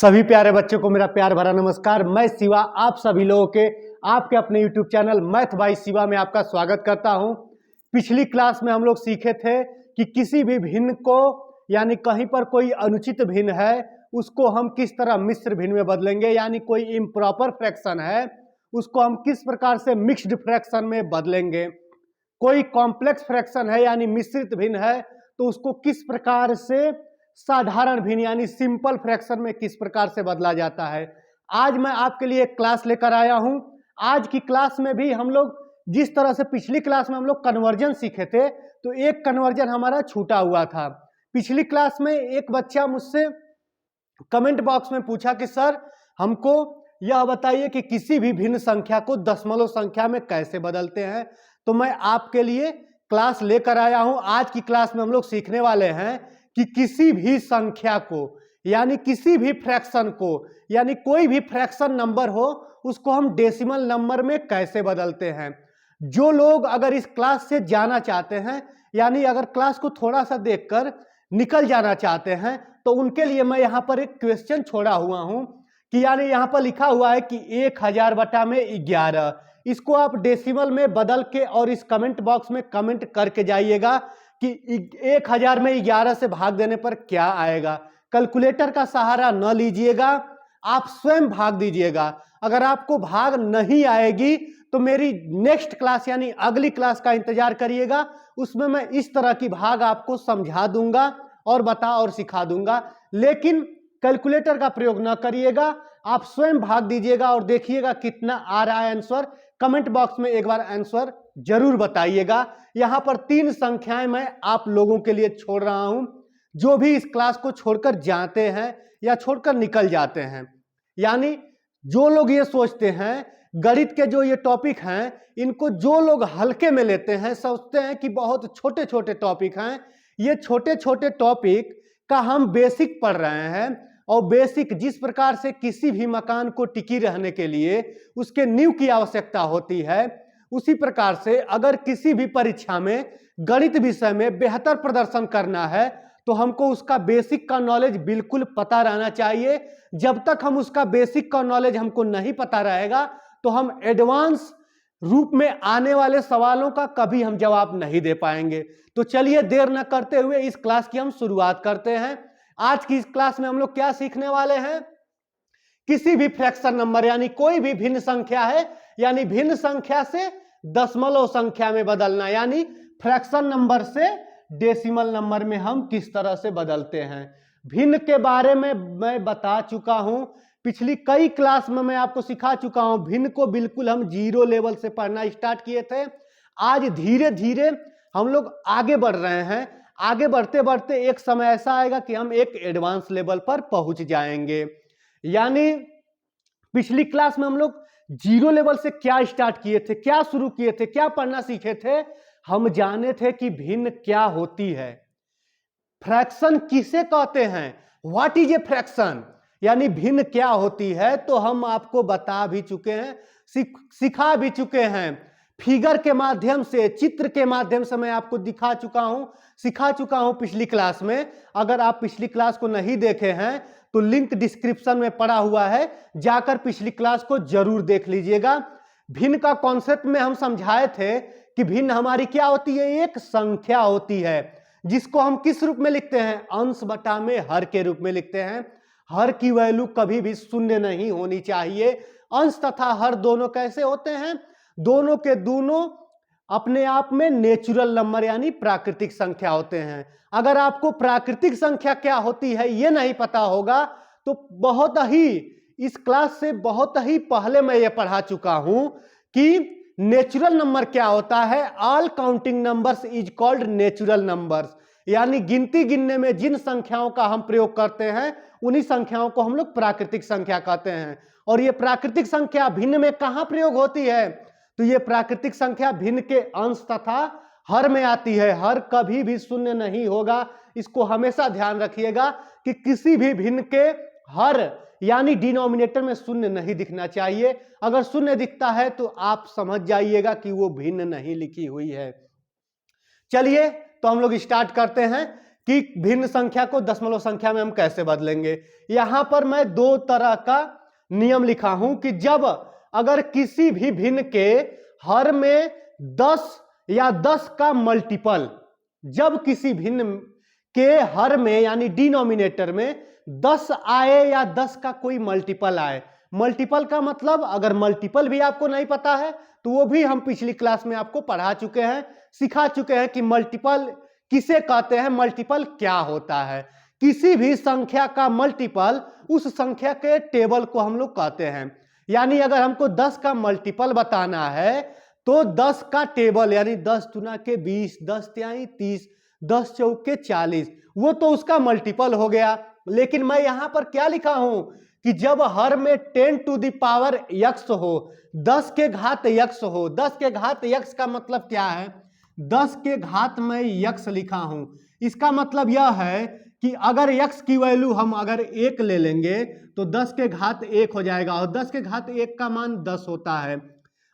सभी प्यारे बच्चों को मेरा प्यार भरा नमस्कार। मैं शिवा आप सभी लोगों के आपके अपने YouTube channel math bye Shiva में आपका स्वागत करता हूं। पिछली क्लास में हम लोग सीखे थे कि किसी भी भिन्न को यानी कहीं पर कोई अनुचित भिन्न है उसको हम किस तरह मिश्र भिन्न में बदलेंगे, यानी कोई इम्प्रॉपर फ्रैक्शन है उसको हम किस प्रकार से मिक्स्ड फ्रैक्शन में बदलेंगे, कोई कॉम्प्लेक्स फ्रैक्शन है यानी मिश्रित भिन्न है तो उसको किस प्रकार से साधारण भिन्न यानी सिंपल फ्रैक्शन में किस प्रकार से बदला जाता है। आज मैं आपके लिए एक क्लास लेकर आया हूं। आज की क्लास में भी हम लोग जिस तरह से पिछली क्लास में हम लोग कन्वर्जन सीखे थे तो एक कन्वर्जन हमारा छूटा हुआ था। पिछली क्लास में एक बच्चा मुझसे कमेंट बॉक्स में पूछा कि सर हमको यह बताइए कि किसी भी भिन्न संख्या को दशमलव संख्या में कैसे बदलते हैं। तो मैं आपके लिए क्लास लेकर आया हूं। आज की क्लास में हम लोग सीखने वाले हैं कि किसी भी संख्या को यानी किसी भी फ्रैक्शन को यानी कोई भी फ्रैक्शन नंबर हो उसको हम डेसिमल नंबर में कैसे बदलते हैं। जो लोग अगर इस क्लास से जाना चाहते हैं यानी अगर क्लास को थोड़ा सा देखकर निकल जाना चाहते हैं तो उनके लिए मैं यहाँ पर एक क्वेश्चन छोड़ा हुआ हूँ कि यानी यहाँ पर लिखा हुआ है कि 1000 बटा में 11, इसको आप डेसिमल में बदल के और इस कमेंट बॉक्स में कमेंट करके जाइएगा कि 1000 में 11 से भाग देने पर क्या आएगा। कैलकुलेटर का सहारा न लीजिएगा, आप स्वयं भाग दीजिएगा। अगर आपको भाग नहीं आएगी तो मेरी नेक्स्ट क्लास यानी अगली क्लास का इंतजार करिएगा, उसमें मैं इस तरह की भाग आपको समझा दूंगा और बता और सिखा दूंगा। लेकिन कैलकुलेटर का प्रयोग न करिएगा, आप स्वयं भाग दीजिएगा और देखिएगा कितना आ रहा है आंसर। कमेंट बॉक्स में एक बार आंसर जरूर बताइएगा। यहां पर 3 संख्याएं मैं आप लोगों के लिए छोड़ रहा हूं, जो भी इस क्लास को छोड़कर जाते हैं या छोड़कर निकल जाते हैं, यानी जो लोग ये सोचते हैं गणित के जो ये टॉपिक हैं इनको जो लोग हल्के में लेते हैं, सोचते हैं कि बहुत छोटे छोटे टॉपिक हैं, ये छोटे छोटे टॉपिक का हम बेसिक पढ़ रहे हैं और बेसिक जिस प्रकार से किसी भी मकान को टिकी रहने के लिए उसके नींव की आवश्यकता होती है, उसी प्रकार से अगर किसी भी परीक्षा में गणित विषय में बेहतर प्रदर्शन करना है तो हमको उसका बेसिक का नॉलेज बिल्कुल पता रहना चाहिए। जब तक हम उसका बेसिक का नॉलेज हमको नहीं पता रहेगा तो हम एडवांस रूप में आने वाले सवालों का कभी हम जवाब नहीं दे पाएंगे। तो चलिए देर न करते हुए इस क्लास की हम शुरुआत करते हैं। आज की इस क्लास में हम लोग क्या सीखने वाले हैं, किसी भी फ्रैक्शन नंबर यानी कोई भी भिन्न संख्या है यानी भिन्न संख्या से दशमलव संख्या में बदलना, यानी फ्रैक्शन नंबर से डेसिमल नंबर में हम किस तरह से बदलते हैं। भिन्न के बारे में मैं बता चुका हूं, पिछली कई क्लास में मैं आपको सिखा चुका हूं। भिन्न को बिल्कुल हम 0 लेवल से पढ़ना स्टार्ट किए थे। आज धीरे धीरे हम लोग आगे बढ़ रहे हैं। आगे बढ़ते बढ़ते एक समय ऐसा आएगा कि हम एक एडवांस लेवल पर पहुंच जाएंगे। यानी पिछली क्लास में हम लोग 0 लेवल से क्या स्टार्ट किए थे, क्या शुरू किए थे, क्या पढ़ना सीखे थे। हम जाने थे कि भिन्न क्या होती है, फ्रैक्शन किसे कहते हैं, व्हाट इज ए फ्रैक्शन, यानी भिन्न क्या होती है तो हम आपको बता भी चुके हैं, सिखा भी चुके हैं। फिगर के माध्यम से, चित्र के माध्यम से मैं आपको दिखा चुका हूं, सिखा चुका हूं पिछली क्लास में। अगर आप पिछली क्लास को नहीं देखे हैं तो लिंक डिस्क्रिप्शन में पड़ा हुआ है, जाकर पिछली क्लास को जरूर देख लीजिएगा। भिन्न का कॉन्सेप्ट में हम समझाए थे कि भिन्न हमारी क्या होती है, एक संख्या होती है जिसको हम किस रूप में लिखते हैं, अंश बटा में हर के रूप में लिखते हैं। हर की वैल्यू कभी भी शून्य नहीं होनी चाहिए। अंश तथा हर दोनों कैसे होते हैं, दोनों के दोनों अपने आप में नेचुरल नंबर यानी प्राकृतिक संख्या होते हैं। अगर आपको प्राकृतिक संख्या क्या होती है ये नहीं पता होगा तो बहुत ही इस क्लास से बहुत ही पहले मैं ये पढ़ा चुका हूं कि नेचुरल नंबर क्या होता है। All counting numbers is called natural numbers, यानी गिनती गिनने में जिन संख्याओं का हम प्रयोग करते हैं उन्हीं संख्याओं को हम लोग प्राकृतिक संख्या कहते हैं। और ये प्राकृतिक संख्या भिन्न में कहां प्रयोग होती है, तो ये प्राकृतिक संख्या भिन्न के अंश तथा हर में आती है। हर कभी भी शून्य नहीं होगा, इसको हमेशा ध्यान रखिएगा कि किसी भी भिन्न के हर यानी डिनोमिनेटर में शून्य नहीं दिखना चाहिए। अगर शून्य दिखता है तो आप समझ जाइएगा कि वो भिन्न नहीं लिखी हुई है। चलिए तो हम लोग स्टार्ट करते हैं कि भिन्न संख्या को दशमलव संख्या में हम कैसे बदलेंगे। यहां पर मैं दो तरह का नियम लिखा हूं कि जब अगर किसी भी भिन्न के हर में 10 या 10 का मल्टीपल, जब किसी भिन्न के हर में यानी डिनोमिनेटर में 10 आए या 10 का कोई मल्टीपल आए। मल्टीपल का मतलब अगर मल्टीपल भी आपको नहीं पता है तो वो भी हम पिछली क्लास में आपको पढ़ा चुके हैं, सिखा चुके हैं कि मल्टीपल किसे कहते हैं, मल्टीपल क्या होता है। किसी भी संख्या का मल्टीपल उस संख्या के टेबल को हम लोग कहते हैं। यानी अगर हमको 10 का मल्टीपल बताना है तो 10 का टेबल यानी 10 दूना के 20, 10 तिहाई 30, 10 चौके 40, वो तो उसका मल्टीपल हो गया। लेकिन मैं यहां पर क्या लिखा हूं कि जब हर में 10 टू द पावर x हो, 10 के घात x हो। 10 के घात x का मतलब क्या है, 10 के घात में x लिखा हूं, इसका मतलब यह है कि अगर x की वैल्यू हम अगर 1 ले लेंगे तो 10 के घात 1 हो जाएगा और 10 के घात 1 का मान 10 होता है।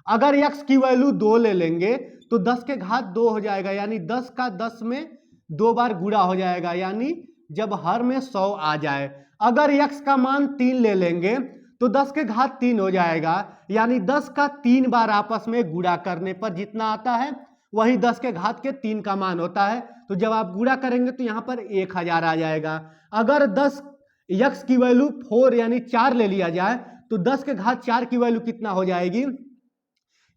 अगर x की वैल्यू 2 ले लेंगे तो 10 के घात 2 हो जाएगा, यानी 10 का 10 में 2 बार गुणा हो जाएगा, यानी जब हर में 100 आ जाए। अगर x का मान 3 ले लेंगे तो 10 के घात 3 हो जाएगा, यानी 10 का 3 बार आपस में गुणा करने पर जितना आता है वही 10 के घात के 3 का मान होता है। तो जब आप गुणा करेंगे तो यहाँ पर 1000 आ जाएगा। अगर 10 x की वैल्यू 4 यानी 4 ले लिया जाए तो 10 के घात 4 की वैल्यू कितना हो जाएगी,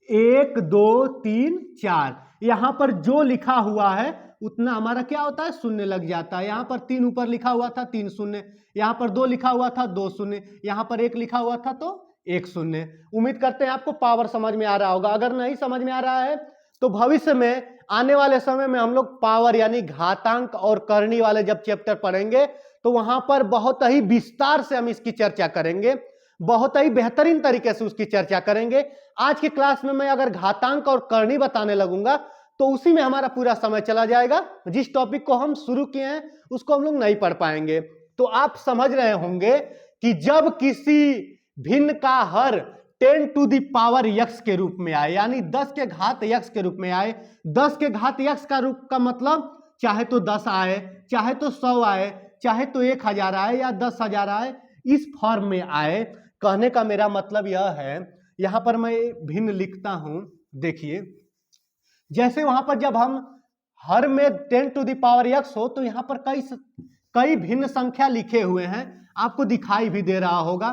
1 2 3 4। यहां पर जो लिखा हुआ है उतना हमारा क्या होता है, शून्य लग जाता है। यहां पर 3 ऊपर लिखा हुआ था 3 शून्य, यहां पर 2 लिखा हुआ था 2 शून्य, यहां पर 1 लिखा हुआ था तो 1 शून्य। उम्मीद करते हैं आपको पावर समझ में आ रहा होगा। अगर नहीं समझ में आ रहा है तो भविष्य में आने वाले समय में हम लोग पावर यानी घातांक और करनी वाले जब चैप्टर पढ़ेंगे तो वहां पर बहुत ही विस्तार से हम इसकी चर्चा करेंगे, बहुत ही बेहतरीन तरीके से उसकी चर्चा करेंगे। आज की क्लास में मैं अगर घातांक और करनी बताने लगूंगा तो उसी में हमारा पूरा समय चला जाएगा। जिस टॉपिक को हम शुरू किए हैं उसको हम लोग नहीं पढ़ पाएंगे। तो आप समझ रहे होंगे कि जब किसी भिन्न का हर 10 टू द पावर x के रूप में आए, यानी 10 के घात x के रूप में आए। 10 के घात x का रूप का मतलब चाहे तो 10 आए, चाहे तो 100 आए, चाहे तो 1000 आए या 10,000 आए, इस फॉर्म में आए। कहने का मेरा मतलब यह है, यहां पर मैं भिन्न लिखता हूं, देखिए जैसे वहां पर जब हम हर में 10 टू द पावर x हो तो यहां पर कई भिन्न संख्या लिखे हुए हैं, आपको दिखाई भी दे रहा होगा।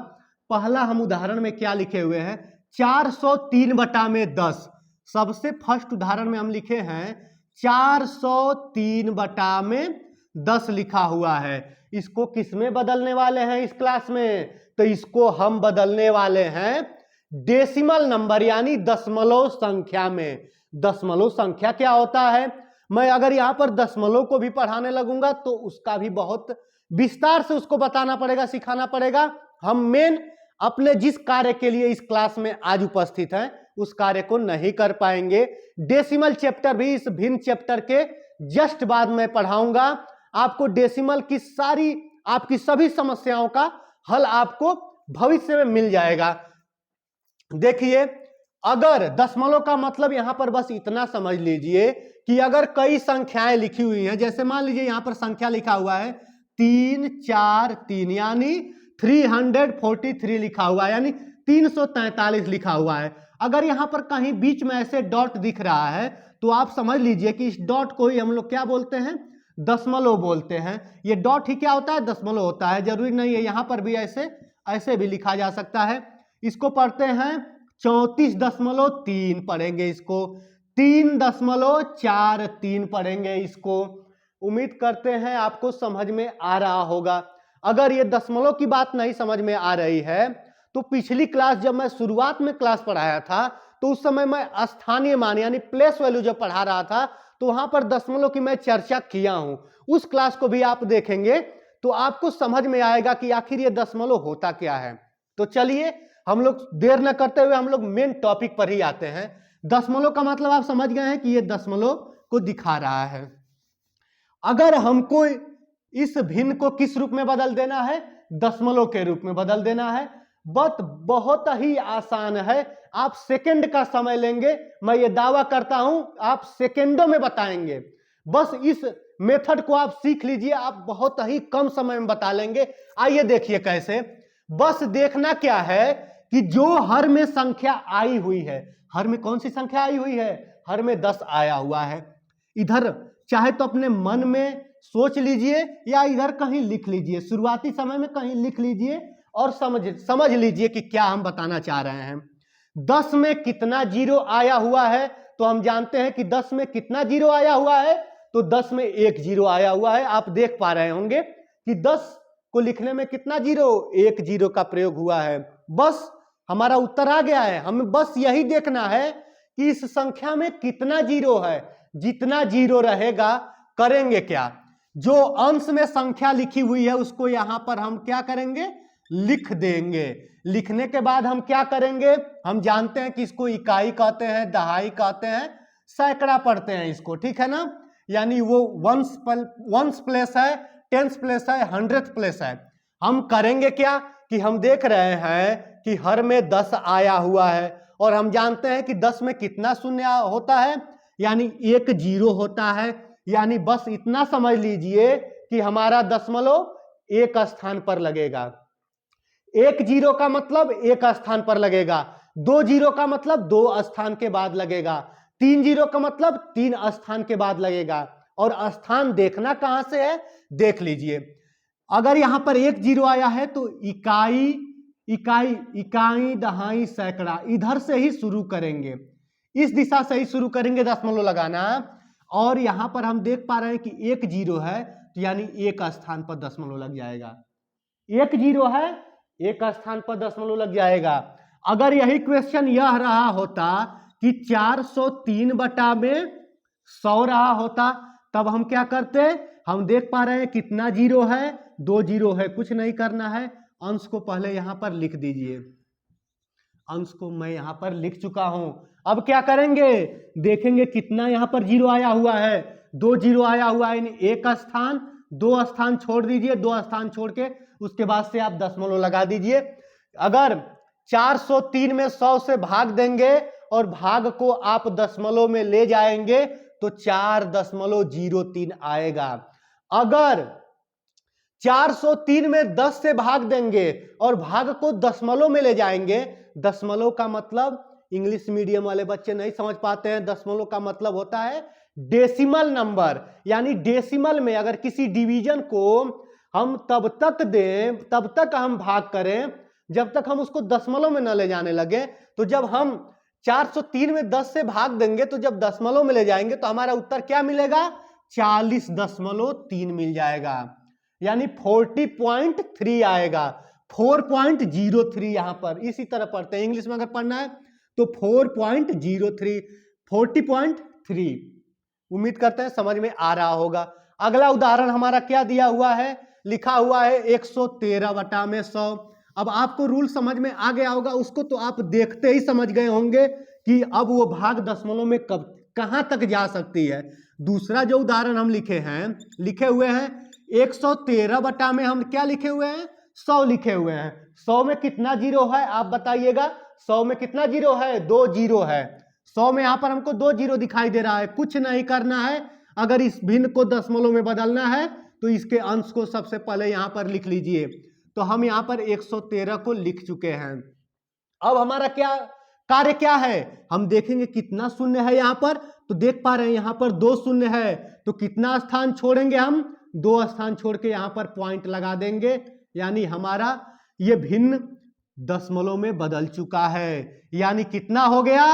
पहला हम उदाहरण में क्या लिखे हुए हैं, 403 बटा में 10। सबसे फर्स्ट उदाहरण में हम लिखे हैं 403 बटा में 10 लिखा हुआ है। इसको किस में बदलने वाले हैं इस क्लास में, तो इसको हम बदलने वाले हैं डेसिमल नंबर यानी दशमलव संख्या में। दशमलव संख्या क्या होता है, मैं अगर यहां पर दशमलव को भी पढ़ाने लगूंगा तो उसका भी बहुत विस्तार से उसको बताना पड़ेगा, सिखाना पड़ेगा। हम मेन अपने जिस कार्य के लिए इस क्लास में आज उपस्थित हैं उस कार्य को नहीं कर पाएंगे। डेसिमल चैप्टर भी इस भिन्न चैप्टर के जस्ट बाद में पढ़ाऊंगा। आपको डेसिमल की सारी आपकी सभी समस्याओं का हल आपको भविष्य में मिल जाएगा। देखिए अगर दशमलव का मतलब यहां पर बस इतना समझ लीजिए कि अगर कई संख्याएं लिखी हुई हैं, जैसे मान लीजिए यहां पर संख्या लिखा हुआ है 3 4 3 यानी 343 लिखा हुआ है, यानी 343 लिखा हुआ है। अगर यहां पर कहीं बीच में ऐसे डॉट दिख रहा है तो आप समझ लीजिए कि इस डॉट को ही हम लोग क्या बोलते हैं, दशमलव बोलते हैं। ये डॉट ही क्या होता है, दशमलव होता है। जरूरी नहीं है, यहां पर भी ऐसे भी लिखा जा सकता है। इसको पढ़ते हैं 34.3 पढ़ेंगे, इसको 3.43 पढ़ेंगे इसको। उम्मीद करते हैं आपको समझ में आ रहा होगा। अगर ये दशमलव की बात नहीं समझ में आ रही है तो पिछली क्लास जब मैं शुरुआत में क्लास पढ़ाया था तो उस समय मैं स्थानीय मान यानी प्लेस वैल्यू जब पढ़ा रहा था तो वहां पर दशमलव की मैं चर्चा किया हूं। उस क्लास को भी आप देखेंगे तो आपको समझ में आएगा कि आखिर ये दशमलव होता क्या है। तो चलिए हम लोग देर न करते हुए हम लोग मेन टॉपिक पर ही आते हैं। दशमलव का मतलब आप समझ गए हैं कि ये दशमलव को दिखा रहा है। अगर हमको इस भिन्न को किस रूप में बदल देना है, दशमलव के रूप में बदल देना है। बहुत ही आसान है। आप सेकंड का समय लेंगे, मैं ये दावा करता हूं आप सेकंडों में बताएंगे। बस इस मेथड को आप सीख लीजिए, आप बहुत ही कम समय में बता लेंगे। आइए देखिए कैसे। बस देखना क्या है कि जो हर में संख्या आई हुई है, हर में कौन सी संख्या आई हुई है, हर में 10 आया हुआ है। इधर चाहे तो अपने मन में सोच लीजिए या इधर कहीं लिख लीजिए, शुरुआती समय में कहीं लिख लीजिए और समझ लीजिए कि क्या हम बताना चाह रहे हैं। 10 में कितना जीरो आया हुआ है, तो हम जानते हैं कि 10 में कितना जीरो आया हुआ है, तो 10 में 1 जीरो आया हुआ है। आप देख पा रहे होंगे कि 10 को लिखने में कितना जीरो, 1 जीरो का प्रयोग हुआ है। बस हमारा उत्तर आ गया है। हमें बस यही देखना है कि इस संख्या में कितना जीरो है। जितना जीरो रहेगा, करेंगे क्या, जो अंश में संख्या लिखी हुई है उसको यहां पर हम क्या करेंगे, लिख देंगे। लिखने के बाद हम क्या करेंगे, हम जानते हैं कि इसको इकाई कहते हैं, दहाई कहते हैं, सैकड़ा पढ़ते हैं इसको, ठीक है ना। यानी वो वंस प्लेस है, टेंस प्लेस है, हंड्रेड प्लेस है। हम करेंगे क्या कि हम देख रहे हैं कि हर में 10 आया हुआ है और हम जानते हैं कि 10 में कितना शून्य होता है, यानी 1 जीरो होता है। यानी बस इतना समझ लीजिए कि हमारा दशमलव एक स्थान पर लगेगा। 1 जीरो का मतलब 1 स्थान पर लगेगा, 2 जीरो का मतलब 2 स्थान के बाद लगेगा, 3 जीरो का मतलब 3 स्थान के बाद लगेगा। और स्थान देखना कहां से है, देख लीजिए। अगर यहां पर 1 जीरो आया है तो इकाई इकाई इकाई दहाई सैकड़ा इधर से ही शुरू करेंगे, इस दिशा से ही शुरू करेंगे दशमलव लगाना। और यहां पर हम देख पा रहे हैं कि 1 जीरो है, तो यानी 1 स्थान पर दशमलव लग जाएगा। 1 जीरो है, 1 स्थान पर दशमलव लग जाएगा। अगर यही क्वेश्चन यह रहा होता कि 403 बटा में 100 रहा होता, तब हम क्या करते, हम देख पा रहे हैं कितना जीरो है, 2 जीरो है, कुछ नहीं करना है, अंश को पहले यहां पर लिख दीजिए। अंश को मैं यहां पर लिख चुका हूं। अब क्या करेंगे, देखेंगे कितना यहां पर जीरो आया हुआ है, 2 जीरो आया हुआ है, यानी 1 स्थान, 2 स्थान छोड़ दीजिए, 2 स्थान छोड़ के उसके बाद से आप दशमलव लगा दीजिए। अगर 403 में 100 से भाग देंगे और भाग को आप दशमलव में ले जाएंगे तो 4.03 आएगा। अगर 403 में 10 से भाग देंगे और भाग को दशमलव में ले जाएंगे, दशमलव का मतलब इंग्लिश मीडियम वाले बच्चे नहीं समझ पाते हैं, दशमलव का मतलब होता है डेसिमल नंबर। यानी डेसिमल में अगर किसी डिवीजन को हम तब तक दें, तब तक हम भाग करें जब तक हम उसको दशमलव में न ले जाने लगे। तो जब हम 403 में 10 से भाग देंगे तो जब दशमलव में ले जाएंगे तो हमारा उत्तर क्या मिलेगा, 40.3 मिल जाएगा, यानी 40.3 आएगा। 4.03 यहां पर इसी तरह पढ़ते हैं, इंग्लिश में अगर पढ़ना है तो 4.03, 40.3। उम्मीद करते हैं समझ में आ रहा होगा। अगला उदाहरण हमारा क्या दिया हुआ है, लिखा हुआ है 113 बटा में 100। अब आपको रूल समझ में आ गया होगा, उसको तो आप देखते ही समझ गए होंगे कि अब वो भाग दशमलव में कब कहां तक जा सकती है। दूसरा जो उदाहरण हम लिखे हुए हैं 113 बटा में हम क्या लिखे हुए हैं, 100 लिखे हुए हैं। 100 में कितना जीरो है आप बताइएगा, 100 में कितना जीरो है, 2 जीरो है। 100 में यहां पर हमको 2 जीरो दिखाई दे रहा है, कुछ नहीं करना है। अगर इस भिन्न को दशमलव में बदलना है तो इसके अंश को सबसे पहले यहां पर लिख लीजिए। तो हम यहां पर 113 को लिख चुके हैं। अब हमारा क्या कार्य क्या है, हम देखेंगे कितना शून्य है यहां पर, तो देख पा रहे हैं यहां पर 2 शून्य है, तो कितना स्थान छोड़ेंगे हम, 2 स्थान छोड़ के यहां पर पॉइंट लगा देंगे, यानी हमारा ये भिन्न दशमलव में बदल चुका है। यानी कितना हो गया,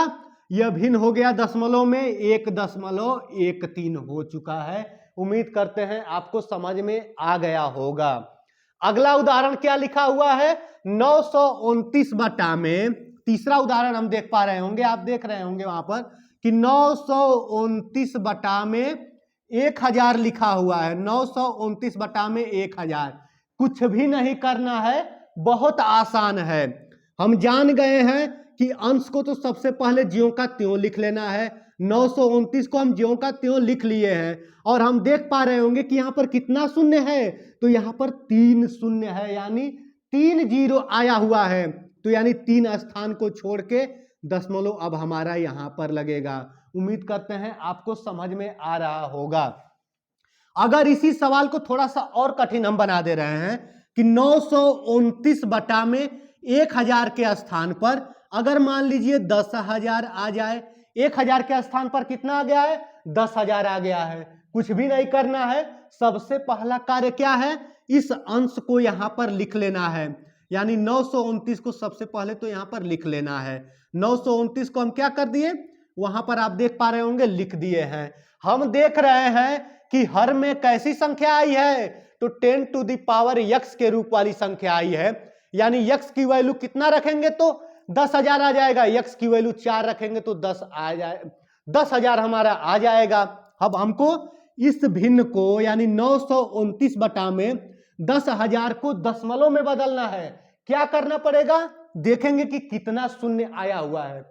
यह भिन्न हो गया दशमलव में 1.13 हो चुका है। उम्मीद करते हैं आपको समझ में आ गया होगा। अगला उदाहरण क्या लिखा हुआ है, 929 बटा में, तीसरा उदाहरण हम देख पा रहे होंगे, आप देख रहे होंगे वहां पर कि 929 बटा में 1000 लिखा हुआ है। 929 बटा में 1000, कुछ भी नहीं करना है, बहुत आसान है। हम जान गए हैं कि अंश को तो सबसे पहले ज्यों का त्यों लिख लेना है। 929 को हम ज्यों का त्यों लिख लिए हैं और हम देख पा रहे होंगे कि यहां पर कितना शून्य है, तो यहां पर 3 शून्य है, यानी 3 जीरो आया हुआ है। तो यानी 3 स्थान को छोड़ के दशमलव अब हमारा यहां पर लगेगा। उम्मीद करते हैं आपको समझ में आ रहा होगा। अगर इसी सवाल को थोड़ा सा और कठिन हम बना दे रहे हैं कि 929 बटा में 1000 के स्थान पर अगर मान लीजिए 10,000 आ जाए, 1000 के स्थान पर कितना आ गया है? 10,000 आ गया है। कुछ भी नहीं करना है, सबसे पहला कार्य क्या है? इस अंश को यहां पर लिख लेना है, यानी 929 को सबसे पहले तो यहां पर लिख लेना है। 929 को हम क्या कर दिए? वहां पर आप देख पा रहे होंगे लिख दिए हैं। हम देख रहे हैं कि हर में कैसी संख्या आई है? तो 10 टू द पावर x के रूप वाली संख्या आई है, यानी x की वैल्यू कितना रखेंगे तो 10,000 आ जाएगा। x की वैल्यू 4 रखेंगे तो 10 आ जाए, 10,000 हमारा आ जाएगा। अब हमको इस भिन्न को यानी 929 बटा में 10,000 को दशमलव में बदलना है। क्या करना पड़ेगा? देखेंगे कि कितना शून्य आया हुआ है,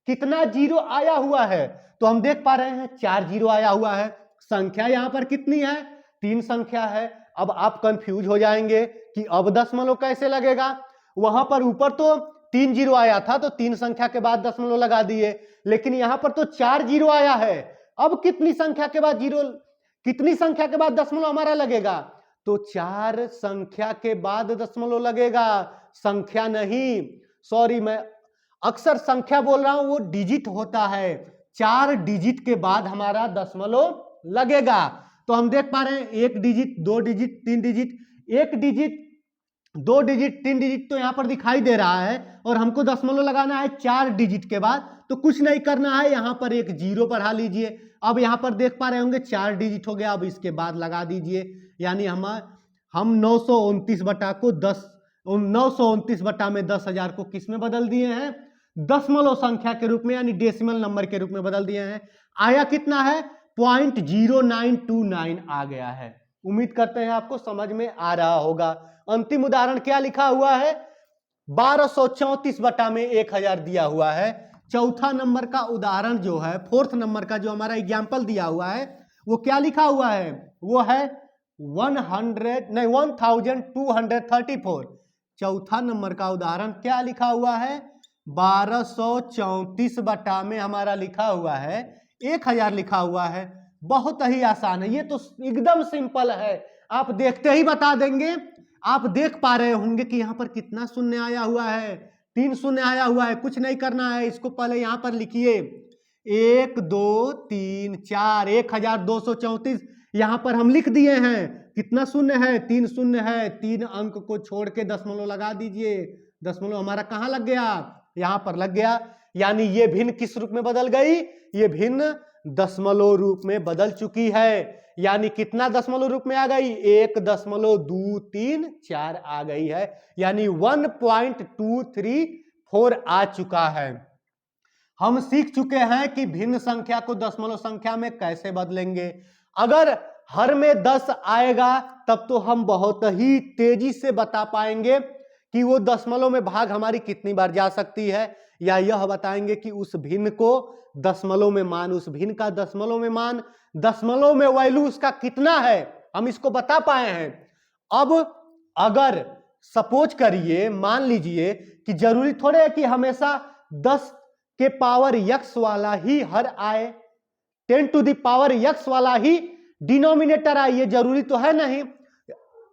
कितना जीरो आया हुआ है। तो हम देख पा रहे हैं 4 जीरो आया हुआ है। संख्या यहां पर कितनी है? 3 संख्या है। अब आप कंफ्यूज हो जाएंगे कि अब दशमलव कैसे लगेगा। वहां पर ऊपर तो 3 जीरो आया था तो 3 संख्या के बाद दशमलव लगा दिए, लेकिन यहां पर तो 4 जीरो आया है। अब कितनी संख्या के बाद जीरो, कितनी संख्या के बाद दशमलव हमारा लगेगा? तो 4 संख्या के बाद दशमलव लगेगा, संख्या नहीं, सॉरी मैं अक्सर संख्या बोल रहा हूं, वो डिजिट होता है। 4 डिजिट के बाद हमारा दशमलव लगेगा। तो हम देख पा रहे हैं 1 digit, 2 digit, 3 digit, 1 digit, 2 digit, 3 digit तो यहां पर दिखाई दे रहा है, और हमको दशमलव लगाना है 4 डिजिट के बाद। तो कुछ नहीं करना है, यहां पर एक जीरो बढ़ा लीजिए। अब यहां पर देख पा रहे होंगे 4 डिजिट हो गया, अब इसके बाद लगा दीजिए, यानी हम 929 बटा को 929 बटा में 10,000 को किस में बदल दिए हैं? दशमलव संख्या के रूप में, यानी डेसिमल नंबर के रूप में बदल दिए हैं। आया कितना है? 0.0929 आ गया है। उम्मीद करते हैं आपको समझ में आ रहा होगा। अंतिम उदाहरण क्या लिखा हुआ है? 1234 बटा में 1000 दिया हुआ है। चौथा नंबर का उदाहरण जो है, फोर्थ नंबर का जो हमारा एग्जाम्पल दिया हुआ है, वो क्या लिखा हुआ है? वो है 1234। चौथा नंबर का उदाहरण क्या लिखा हुआ है? 1234 बटा में हमारा लिखा हुआ है 1000 लिखा हुआ है। बहुत ही आसान है, ये तो एकदम सिंपल है, आप देखते ही बता देंगे। आप देख पा रहे होंगे कि यहाँ पर कितना शून्य आया हुआ है? 3 शून्य आया हुआ है। कुछ नहीं करना है, इसको पहले यहाँ पर लिखिए 1 2 3 4, 1234 यहाँ पर हम लिख दिए हैं। कितना शून्य है? 3 शून्य है। 3 अंक को छोड़ के दशमलव लगा दीजिए। दशमलव हमारा कहाँ लग गया? यहाँ पर लग गया। यानी ये भिन्न किस रूप में बदल गई? ये भिन्न दशमलव रूप में बदल चुकी है। यानी कितना दशमलव रूप में आ गई? 1.234 आ गई है, यानी 1.234 आ चुका है। हम सीख चुके हैं कि भिन्न संख्या को दशमलव संख्या में कैसे बदलेंगे। अगर हर में 10 आएगा तब तो हम बहुत ही तेजी से बता पाएंगे कि वो दशमलव में भाग हमारी कितनी बार जा सकती है, या यह बताएंगे कि उस भिन्न को दशमलव में मान, उस भिन्न का दशमलव में मान, दशमलव में वैल्यू उसका कितना है, हम इसको बता पाए हैं। अब अगर सपोज करिए, मान लीजिए कि जरूरी थोड़े है कि हमेशा 10 के पावर x वाला ही हर आए, 10 टू द पावर x वाला ही डिनोमिनेटर आए, ये जरूरी तो है नहीं।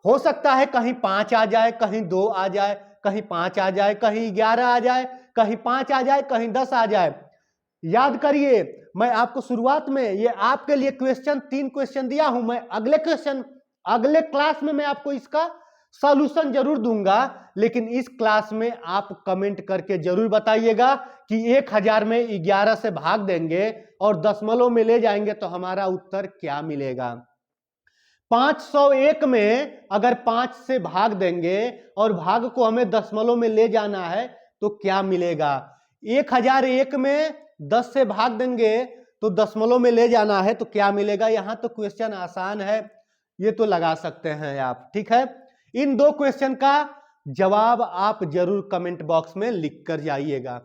हो सकता है कहीं 5 आ जाए, कहीं 2 आ जाए, कहीं 5 आ जाए, कहीं 11 आ जाए, कहीं 5 आ जाए, कहीं 10 आ जाए। याद करिए, मैं आपको शुरुआत में ये आपके लिए क्वेश्चन 3 क्वेश्चन दिया हूं। मैं अगले क्लास में मैं आपको इसका सॉल्यूशन जरूर दूंगा, लेकिन इस क्लास में आप कमेंट करके जरूर बताइएगा कि 1000 में 11 से भाग देंगे और दशमलव में ले जाएंगे तो हमारा उत्तर क्या मिलेगा। 501 में अगर 5 से भाग देंगे और भाग को हमें दशमलव में ले जाना है तो क्या मिलेगा। 1001 में 10 से भाग देंगे तो दशमलव में ले जाना है तो क्या मिलेगा। यहां तो क्वेश्चन आसान है, ये तो लगा सकते हैं आप, ठीक है। इन 2 क्वेश्चन का जवाब आप जरूर कमेंट बॉक्स में लिख कर जाइएगा।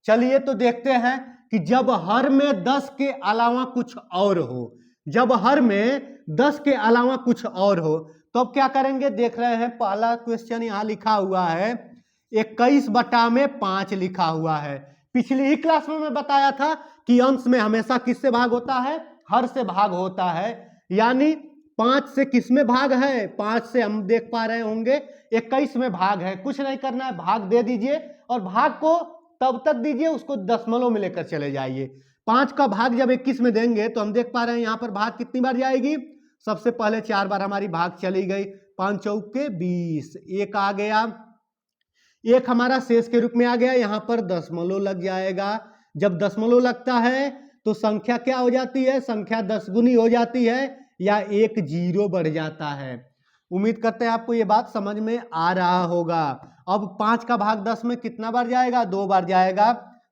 चलिए तो देखते हैं कि जब हर में 10 के अलावा कुछ और हो, जब हर में 10 के अलावा कुछ और हो तो अब क्या करेंगे। देख रहे हैं पहला क्वेश्चन यहां लिखा हुआ है 21 बटा में 5 लिखा हुआ है। पिछली ही क्लास में मैं बताया था कि अंश में हमेशा किससे भाग होता है? हर से भाग होता है। यानी 5 से किस में भाग है, 5 से हम देख पा रहे होंगे 21 में भाग है। कुछ नहीं करना है, भाग दे दीजिए और भाग को तब तक दीजिए उसको दशमलव में लेकर चले जाइए। 5 का भाग जब 21 में देंगे तो हम देख पा रहे हैं यहाँ पर भाग कितनी बार जाएगी, सबसे पहले 4 बार हमारी भाग चली गई, 5 चौके 20, एक आ गया, एक हमारा शेष के रूप में आ गया, यहाँ पर दशमलव लग जाएगा। जब दशमलव लगता है तो संख्या क्या हो जाती है, संख्या 10 गुनी हो जाती है या एक जीरो बढ़ जाता है। उम्मीद करते हैं आपको ये बात समझ में आ रहा होगा। अब 5 का भाग 10 में कितना बार जाएगा, 2 बार जाएगा।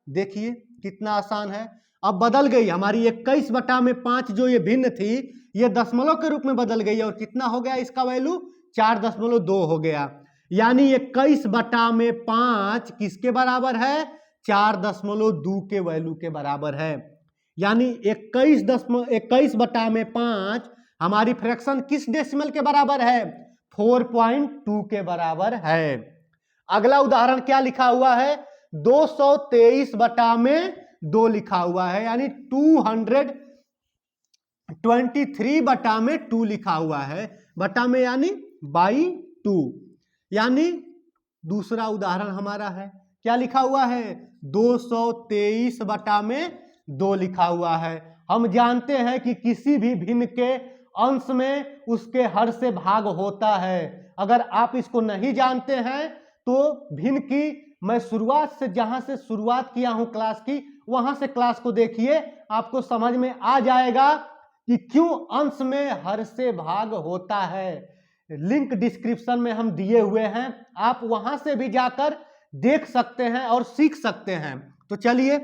देखिए कितना आसान है। अब बदल गई हमारी 21 बटा में 5 जो ये भिन्न थी ये दशमलव के रूप में बदल गई और कितना हो गया इसका वैल्यू 4.2 हो गया। यानी 21 बटा में 5 किसके बराबर है, 4.2 के वैल्यू के बराबर है। यानी 21 बटा में 5 हमारी फ्रैक्शन किस डेसिमल के बराबर है, 4.2 के बराबर है। अगला उदाहरण क्या लिखा हुआ है, 223 बटा में 2 लिखा हुआ है, यानी 223 बटा में 2 लिखा हुआ है, बटा में यानी बाई 2। यानी दूसरा उदाहरण हमारा है, क्या लिखा हुआ है, 223 बटा में 2 लिखा हुआ है। हम जानते हैं कि किसी भी भिन्न के अंश में उसके हर से भाग होता है। अगर आप इसको नहीं जानते हैं तो भिन्न की मैं शुरुआत से जहां से शुरुआत किया हूं क्लास की वहां से क्लास को देखिए, आपको समझ में आ जाएगा कि क्यों अंश में हर से भाग होता है। लिंक डिस्क्रिप्शन में हम दिए हुए हैं, आप वहां से भी जाकर देख सकते हैं और सीख सकते हैं। तो चलिए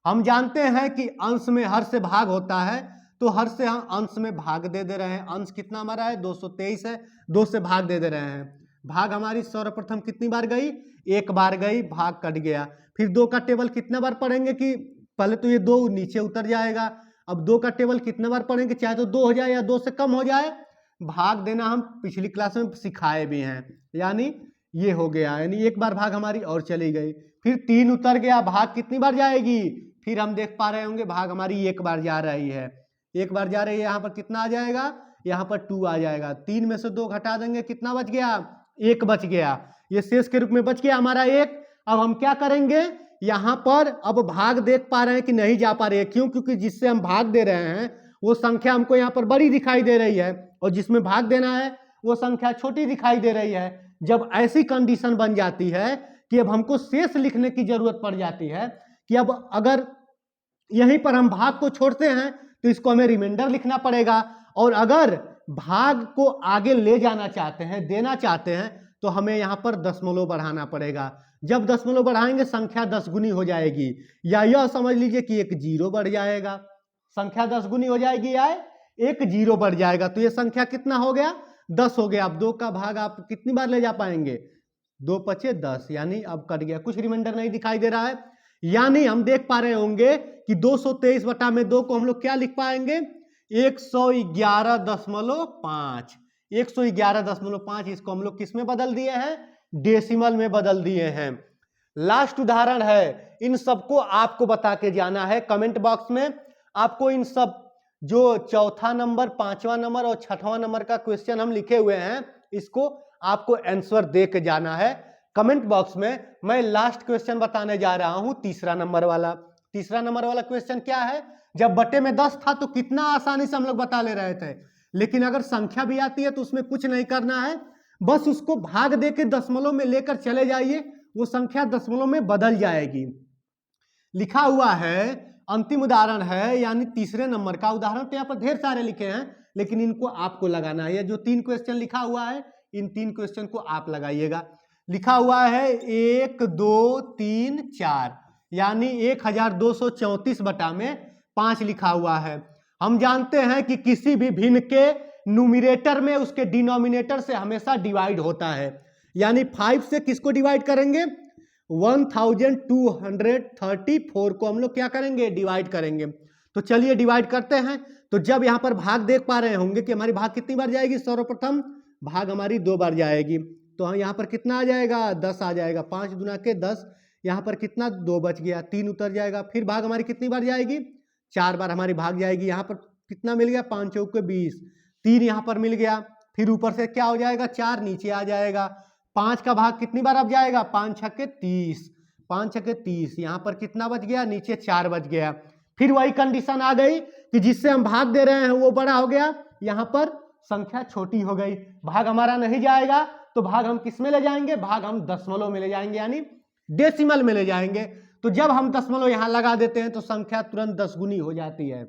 हम जानते हैं कि अंश में हर से भाग होता है, तो हर से हम अंश में भाग दे रहे हैं। अंश कितना हमारा है, 223 है, 2 से भाग दे रहे हैं। भाग हमारी सर्वप्रथम कितनी बार गई, 1 बार गई, भाग कट गया। फिर 2 का टेबल कितना बार पढ़ेंगे कि पहले तो ये 2 नीचे उतर जाएगा। अब 2 का टेबल कितना बार पढ़ेंगे, चाहे तो 2 हो जाए या 2 से कम हो जाए, भाग देना हम पिछली क्लास में सिखाए भी हैं। यानी ये हो गया, यानी 1 बार भाग हमारी और चली गई। फिर 3 उतर गया, भाग कितनी बार जाएगी, फिर हम देख पा रहे होंगे भाग हमारी 1 बार जा रही है, 1 बार जा रही है। यहाँ पर कितना आ जाएगा, यहाँ पर 2 आ जाएगा। 3 में से 2 घटा देंगे, कितना बच गया, 1 बच गया। ये शेष के रूप में बच गया हमारा 1। अब हम क्या करेंगे, यहाँ पर अब भाग देख पा रहे हैं कि नहीं जा पा रहे हैं, क्यों, क्योंकि जिससे हम भाग दे रहे हैं वो संख्या हमको यहाँ पर बड़ी दिखाई दे रही है और जिसमें भाग देना है वो संख्या छोटी दिखाई दे रही है। जब ऐसी कंडीशन बन जाती है कि अब हमको शेष लिखने की जरूरत पड़ जाती है कि अब अगर यहीं पर हम भाग को छोड़ते हैं तो इसको हमें रिमाइंडर लिखना पड़ेगा, और अगर भाग को आगे ले जाना चाहते हैं, देना चाहते हैं, तो हमें यहाँ पर दशमलव बढ़ाना पड़ेगा। जब दशमलव बढ़ाएंगे संख्या 10 गुनी हो जाएगी, या यह समझ लीजिए कि एक जीरो बढ़ जाएगा। संख्या 10 गुनी हो जाएगी या एक जीरो बढ़ जाएगा, तो ये संख्या कितना हो गया, 10 हो गया। अब 2 का भाग आप कितनी बार ले जा पाएंगे, 2 पचे 10, यानी अब कट गया, कुछ रिमाइंडर नहीं दिखाई दे रहा है। यानी हम देख पा रहे होंगे कि 223 बटा में 2 को हम लोग क्या लिख पाएंगे, 111.5। 111.5 इसको हम लोग किस में बदल दिए हैं, डेसिमल में बदल दिए हैं। लास्ट उदाहरण है, इन सबको आपको बता के जाना है। कमेंट बॉक्स में आपको इन सब जो चौथा नंबर, 5वां नंबर और 6वां नंबर का क्वेश्चन हम लिखे हुए हैं, इसको आपको आंसर दे के जाना है कमेंट बॉक्स में। मैं लास्ट क्वेश्चन बताने जा रहा हूं, तीसरा नंबर वाला। तीसरा नंबर वाला क्वेश्चन क्या है, जब बटे में 10 था तो कितना आसानी से हम लोग बता ले रहे थे, लेकिन अगर संख्या भी आती है तो उसमें कुछ नहीं करना है, बस उसको भाग दे के दशमलव में लेकर चले जाइए, वो संख्या दशमलव में बदल जाएगी। लिखा हुआ है, अंतिम उदाहरण है, यानी तीसरे नंबर का उदाहरण। तो यहाँ पर ढेर सारे लिखे हैं, लेकिन इनको आपको लगाना है। जो 3 क्वेश्चन लिखा हुआ है, इन 3 क्वेश्चन को आप लगाइएगा। लिखा हुआ है 1 2 3 4, यानी 1234 बटा में 5 लिखा हुआ है। हम जानते हैं कि किसी भी भिन्न के न्यूमरेटर में उसके डिनोमिनेटर से हमेशा डिवाइड होता है। यानी 5 से किसको डिवाइड करेंगे, 1234 को हम लोग क्या करेंगे, डिवाइड करेंगे। तो चलिए डिवाइड करते हैं। तो जब यहाँ पर भाग देख पा रहे होंगे कि हमारी भाग कितनी बार जाएगी, सर्वप्रथम भाग हमारी 2 बार जाएगी, तो हम यहाँ पर कितना आ जाएगा, 10 आ जाएगा। 5 दूना के 10, यहाँ पर कितना 2 बच गया, 3 उतर जाएगा। फिर भाग हमारी कितनी बार जाएगी, 4 बार हमारी भाग जाएगी। यहाँ पर कितना मिल गया, 5 चौके 20, 3 यहाँ पर मिल गया, फिर ऊपर से क्या हो जाएगा 4 नीचे आ जाएगा। 5 का भाग कितनी बार अब जाएगा, 5 छक्के 30, 5 छक्के 30, यहाँ पर कितना बच गया, नीचे 4 बच गया। फिर वही कंडीशन आ गई कि जिससे हम भाग दे रहे हैं वो बड़ा हो गया, यहाँ पर संख्या छोटी हो गई, भाग हमारा नहीं जाएगा, तो भाग हम किस में ले जाएंगे, भाग हम दशमलव में ले जाएंगे, यानी डेसिमल में ले जाएंगे। तो जब हम दशमलव यहां लगा देते हैं तो संख्या तुरंत 10 गुनी हो जाती है।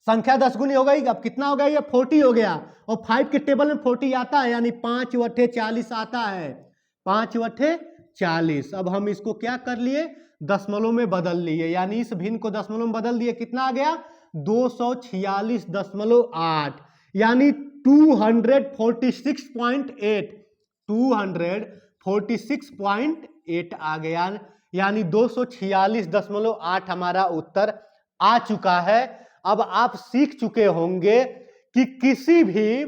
संख्या 10 गुनी हो गई, अब कितना हो गया, ये 40 हो गया, और 5 के टेबल में 40 आता है, यानी 5 बटे 40 आता है, 5 बटे 40। अब हम इसको क्या कर लिए, दशमलव में बदल लिए, यानी इस भिन्न को दशमलव में बदल दिए, कितना आ गया 246.8, यानी 246.8, 246.8 आ गया, यानी 246.8 हमारा उत्तर आ चुका है। अब आप सीख चुके होंगे कि किसी भी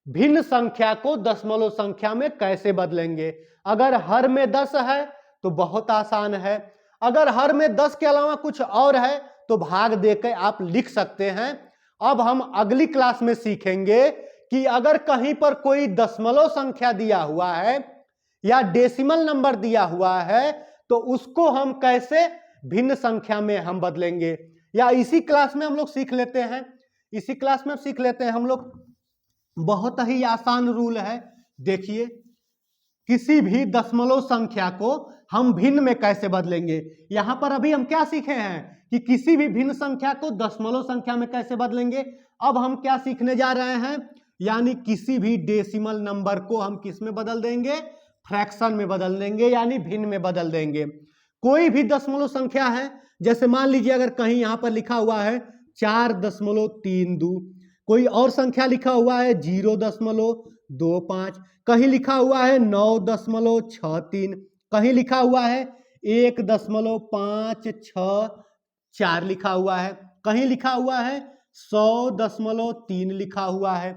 भिन्न संख्या को दशमलव संख्या में कैसे बदलेंगे। अगर हर में 10 है तो बहुत आसान है, अगर हर में 10 के अलावा कुछ और है तो भाग देकर आप लिख सकते हैं। अब हम अगली क्लास में सीखेंगे कि अगर कहीं पर कोई दशमलव संख्या दिया हुआ है या डेसिमल नंबर दिया हुआ है तो उसको हम कैसे भिन्न संख्या में हम बदलेंगे, या इसी क्लास में हम लोग सीख लेते हैं, इसी क्लास में सीख लेते हैं हम लोग। बहुत ही आसान रूल है, देखिए किसी भी दशमलव संख्या को हम भिन्न में कैसे बदलेंगे। यहां पर अभी हम क्या सीखे हैं कि किसी भी भिन्न संख्या को दशमलव संख्या में कैसे बदलेंगे। अब हम क्या सीखने जा रहे हैं, यानी किसी भी डेसिमल नंबर को हम किस में बदल देंगे, फ्रैक्शन में बदल देंगे, यानी भिन्न में बदल देंगे। कोई भी दशमलव संख्या है, जैसे मान लीजिए अगर कहीं यहां पर लिखा हुआ है 4.32, कोई और संख्या लिखा हुआ है 0.25, कहीं लिखा हुआ है 9.63, कहीं लिखा हुआ है 1.564 लिखा हुआ है, कहीं लिखा हुआ है 100.3 लिखा हुआ है,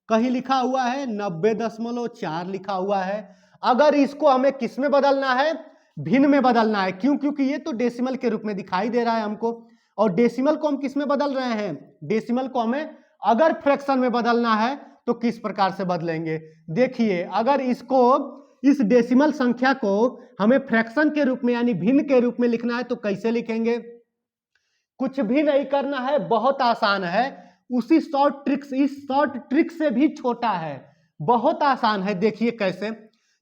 कहीं लिखा हुआ है 90.4 लिखा हुआ है। अगर इसको हमें किस में बदलना है, भिन्न में बदलना है। क्यों, क्योंकि ये तो डेसिमल के रूप में दिखाई दे रहा है हमको, और डेसिमल को हम किस में बदल रहे हैं, डेसिमल को हमें अगर फ्रैक्शन में बदलना है तो किस प्रकार से बदलेंगे। देखिए अगर इसको, इस डेसिमल संख्या को हमें फ्रैक्शन के रूप में यानी भिन्न के रूप में लिखना है तो कैसे लिखेंगे। कुछ भी नहीं करना है, बहुत आसान है, उसी शॉर्ट ट्रिक्स, इस शॉर्ट ट्रिक से भी छोटा है, बहुत आसान है। देखिए कैसे,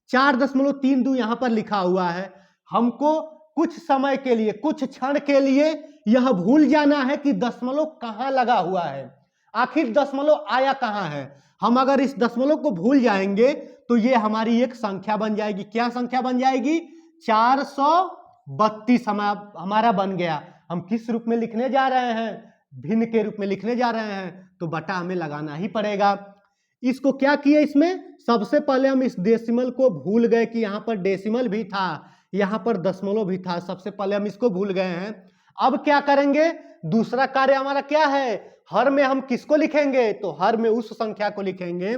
4.32 यहां पर लिखा हुआ है, हमको कुछ समय के लिए, कुछ क्षण के लिए यह भूल जाना है कि दशमलव कहां लगा हुआ है, आखिर दशमलव आया कहां है। हम अगर इस दशमलव को भूल जाएंगे तो ये हमारी एक संख्या बन जाएगी। क्या संख्या बन जाएगी, 432 हमारा बन गया। हम किस रूप में लिखने जा रहे हैं, भिन्न के रूप में लिखने जा रहे हैं, तो बटा हमें लगाना ही पड़ेगा। इसको क्या किए, इसमें सबसे पहले हम इस डेसिमल को भूल गए कि यहां पर डेसिमल भी था, यहां पर दशमलव भी था, सबसे पहले हम इसको भूल गए हैं। अब क्या करेंगे, दूसरा कार्य हमारा क्या है, हर में हम किसको लिखेंगे, तो हर में उस संख्या को लिखेंगे।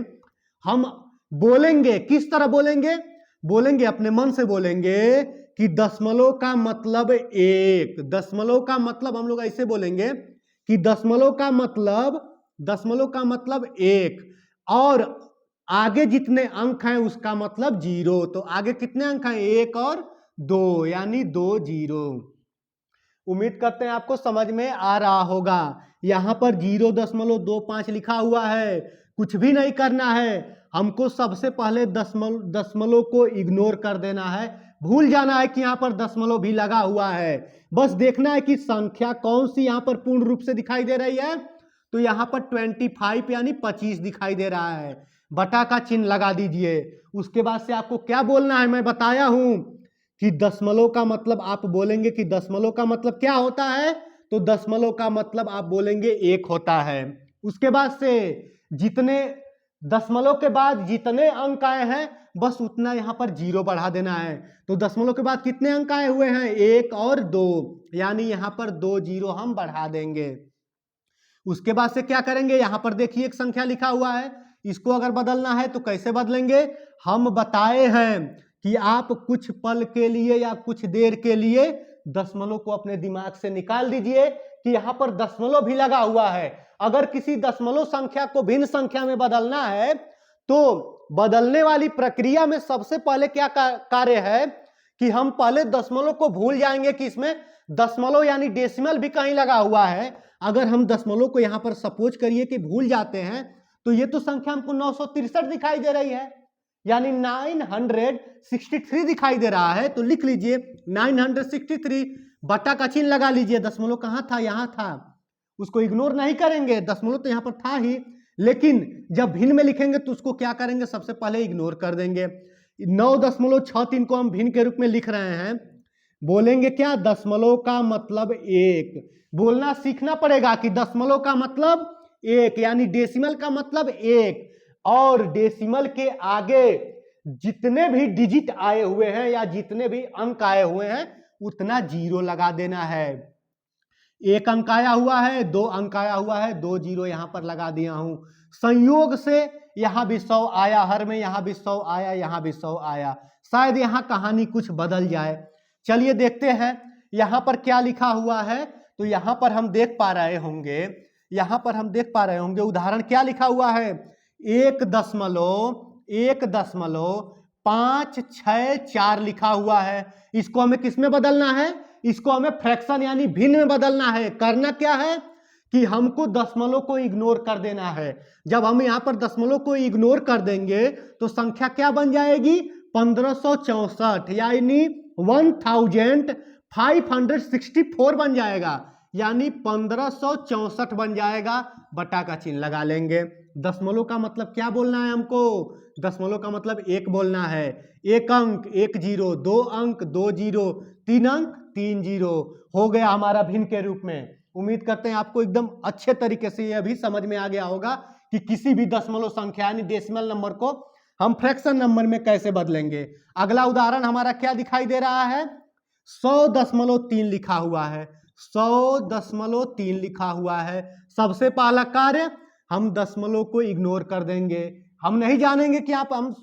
हम बोलेंगे, किस तरह बोलेंगे, बोलेंगे अपने मन से बोलेंगे कि दशमलव का मतलब एक, दशमलव का मतलब हम लोग ऐसे बोलेंगे कि दशमलव का मतलब एक, और आगे जितने अंक हैं उसका मतलब 0। तो आगे कितने अंक हैं, 1 और 2, यानी 2 0। उम्मीद करते हैं आपको समझ में आ रहा होगा। यहां पर 0.25 लिखा हुआ है, कुछ भी नहीं करना है, हमको सबसे पहले दशमलव को इग्नोर कर देना है, भूल जाना है कि यहां पर दशमलव भी लगा हुआ है। बस देखना है कि संख्या कौन सी यहां पर पूर्ण रूप से दिखाई दे रही है, तो यहां पर 25 यानी 25 दिखाई दे रहा है, बटा का चिन्ह लगा दीजिए। उसके बाद से आपको क्या बोलना है, मैं बताया हूं कि दशमलव का मतलब आप बोलेंगे कि दशमलव का मतलब क्या होता है, तो दशमलव का मतलब आप बोलेंगे 1 होता है। उसके बाद से जितने दशमलव के बाद जितने अंक आए हैं बस उतना यहां पर 0 बढ़ा देना है। तो दशमलव के बाद कितने अंक आए हुए हैं, 1 और 2, यानी यहां पर 2 0 हम बढ़ा देंगे। उसके बाद से क्या करेंगे, यहां पर देखिए एक संख्या लिखा हुआ है, इसको अगर बदलना है तो कैसे बदलेंगे, हम बताए हैं कि आप कुछ पल के लिए या कुछ देर के लिए दशमलव को अपने दिमाग से निकाल दीजिए कि यहां पर दशमलव भी लगा हुआ है। अगर किसी दशमलव संख्या को भिन्न संख्या में बदलना है तो बदलने वाली प्रक्रिया में सबसे पहले क्या कार्य है कि हम पहले दशमलव को भूल जाएंगे कि इसमें दशमलव यानी डेसिमल भी कहीं लगा हुआ है। अगर हम दशमलव को यहां पर सपोज करिए कि भूल जाते हैं तो ये तो संख्या हमको 963 दिखाई दे रही है, यानी 963 दिखाई दे रहा है। तो लिख लीजिए 963 बटा का चिन्ह लगा लीजिए। दशमलव कहां था? यहां था, उसको इग्नोर नहीं करेंगे, दशमलव तो यहां पर था ही, लेकिन जब भिन्न में लिखेंगे तो उसको क्या करेंगे? सबसे पहले इग्नोर कर देंगे। 9.63 को हम भिन्न के रूप में लिख रहे हैं, बोलेंगे क्या? दशमलव का मतलब एक। बोलना सीखना पड़ेगा कि दशमलव का मतलब एक, यानी डेसिमल का मतलब एक, और डेसिमल के आगे जितने भी डिजिट आए हुए हैं या जितने भी अंक आए हुए हैं उतना जीरो लगा देना है। एक अंक आया हुआ है, 2 अंक आया हुआ है, 2 जीरो यहां पर लगा दिया हूं। संयोग से यहां भी 100 आया, हर में यहां भी 100 आया, यहां भी 100 आया। शायद यहां कहानी कुछ बदल जाए। चलिए देखते हैं यहां पर क्या लिखा हुआ है। तो यहां पर हम देख पा रहे होंगे, यहां पर हम देख पा रहे होंगे उदाहरण क्या लिखा हुआ है? 1.564 लिखा हुआ है। इसको हमें किस में बदलना है? इसको हमें फ्रैक्शन यानी भिन्न में बदलना है। करना क्या है कि हमको दशमलव को इग्नोर कर देना है। जब हम यहां पर दशमलव को इग्नोर कर देंगे तो संख्या क्या बन जाएगी? 1564 यानी 1564 बन जाएगा, यानी 1564 बन जाएगा। बटा का चिन्ह लगा लेंगे। दशमलव का मतलब क्या बोलना है हमको? दशमलव का मतलब एक बोलना है। एक अंक 1 जीरो, 2 अंक 2 जीरो, 3 अंक 3 जीरो हो गया हमारा भिन्न के रूप में। उम्मीद करते हैं आपको एकदम अच्छे तरीके से यह भी समझ में आ गया होगा कि किसी भी दशमलव संख्या यानी डेसिमल नंबर को हम फ्रैक्शन नंबर में कैसे बदलेंगे। अगला उदाहरण हमारा क्या दिखाई दे रहा है? 100.3 लिखा हुआ है। 100.3 लिखा हुआ है। सबसे पहला कार्य हम दशमलव को इग्नोर कर देंगे। हम नहीं जानेंगे कि आप, हम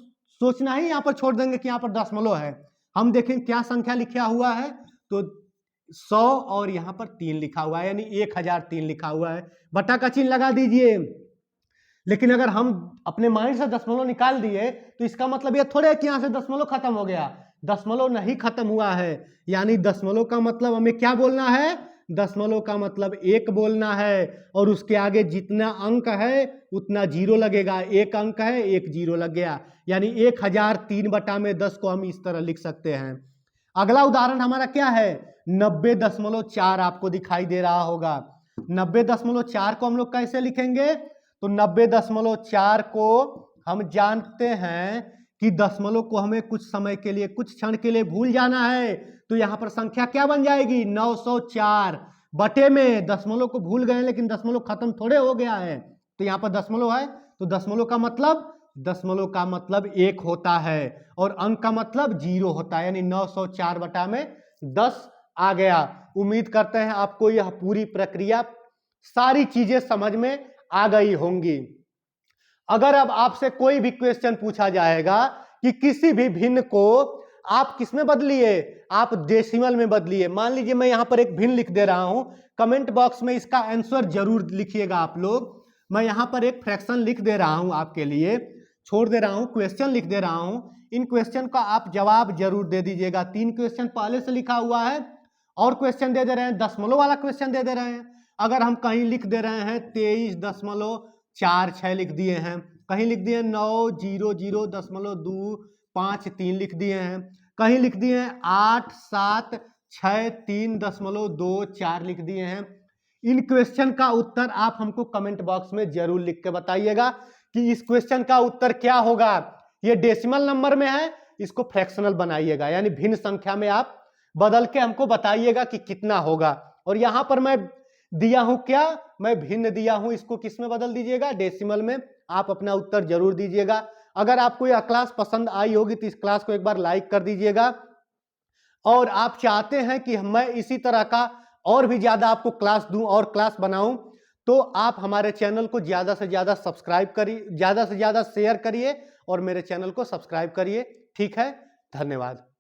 सोचना ही यहां पर छोड़ देंगे कि यहां पर दशमलव है। हम देखें क्या संख्या लिखा हुआ है, तो 100 और यहां पर 3 लिखा हुआ है, यानी 1003 लिखा हुआ है। बटा का चिन्ह लगा दीजिए। लेकिन अगर हम अपने माइंड से दशमलव निकाल दिए तो इसका मतलब यह थोड़े कि यहां से दशमलव खत्म हो गया। दशमलव नहीं खत्म हुआ है, यानी दशमलव का मतलब हमें क्या बोलना है? दशमलव का मतलब एक बोलना है, और उसके आगे जितना अंक है उतना जीरो लगेगा। एक अंक है, एक जीरो लग गया, यानी 1003 बटा में 10 को हम इस तरह लिख सकते हैं। अगला उदाहरण हमारा क्या है? 90.4 आपको दिखाई दे रहा होगा। 90.4 को हम लोग कैसे लिखेंगे? तो 90.4 को हम जानते हैं कि दशमलव को हमें कुछ समय के लिए, कुछ क्षण के लिए भूल जाना है। तो यहां पर संख्या क्या बन जाएगी? 904 बटे में दशमलव को भूल गए, लेकिन दशमलव खत्म थोड़े हो गया है। तो यहां पर दशमलव है, तो दशमलव का मतलब एक होता है, और अंक का मतलब जीरो होता है, यानी 904 बटा में 10 आ गया। उम्मीद करते हैं आपको यह पूरी प्रक्रिया, सारी चीजें समझ में आ गई होंगी। अगर अब आपसे कोई भी क्वेश्चन पूछा जाएगा कि किसी भी भिन्न को आप किस में बदलिए? आप डेसिमल में बदलिए। मान लीजिए मैं यहां पर एक भिन्न लिख दे रहा हूं, कमेंट बॉक्स में इसका आंसर जरूर लिखिएगा आप लोग। मैं यहां पर एक फ्रैक्शन लिख दे रहा हूं, आपके लिए छोड़ दे रहा हूं, क्वेश्चन लिख दे रहा हूं। इन क्वेश्चन का आप जवाब जरूर दे दीजिएगा। 3 क्वेश्चन पहले से लिखा हुआ है, और क्वेश्चन दे रहे हैं, दशमलव वाला क्वेश्चन दे रहे हैं। अगर हम कहीं लिख दे रहे हैं 23.46 लिख दिए हैं, कहीं लिख दिए 900.23 लिख दिए हैं, कहीं लिख दिए हैं 8763.24 लिख दिए हैं। इन क्वेश्चन का उत्तर आप हमको कमेंट बॉक्स में जरूर लिख के बताइएगा कि इस क्वेश्चन का उत्तर क्या होगा। ये डेसिमल नंबर में है, इसको फ्रैक्शनल बनाइएगा, यानी भिन्न संख्या में आप बदल के हमको बताइएगा कि कितना होगा। और यहां पर मैं दिया हूं क्या? मैं भिन्न दिया हूं, इसको किस में बदल दीजिएगा? डेसिमल में। आप अपना उत्तर जरूर दीजिएगा। अगर आपको यह क्लास पसंद आई होगी तो इस क्लास को एक बार लाइक कर दीजिएगा, और आप चाहते हैं कि मैं इसी तरह का और भी ज्यादा आपको क्लास दूं और क्लास बनाऊं, तो आप हमारे चैनल को ज्यादा से ज्यादा सब्सक्राइब करिए, ज्यादा से ज्यादा शेयर करिए, और मेरे चैनल को सब्सक्राइब करिए। ठीक है, धन्यवाद।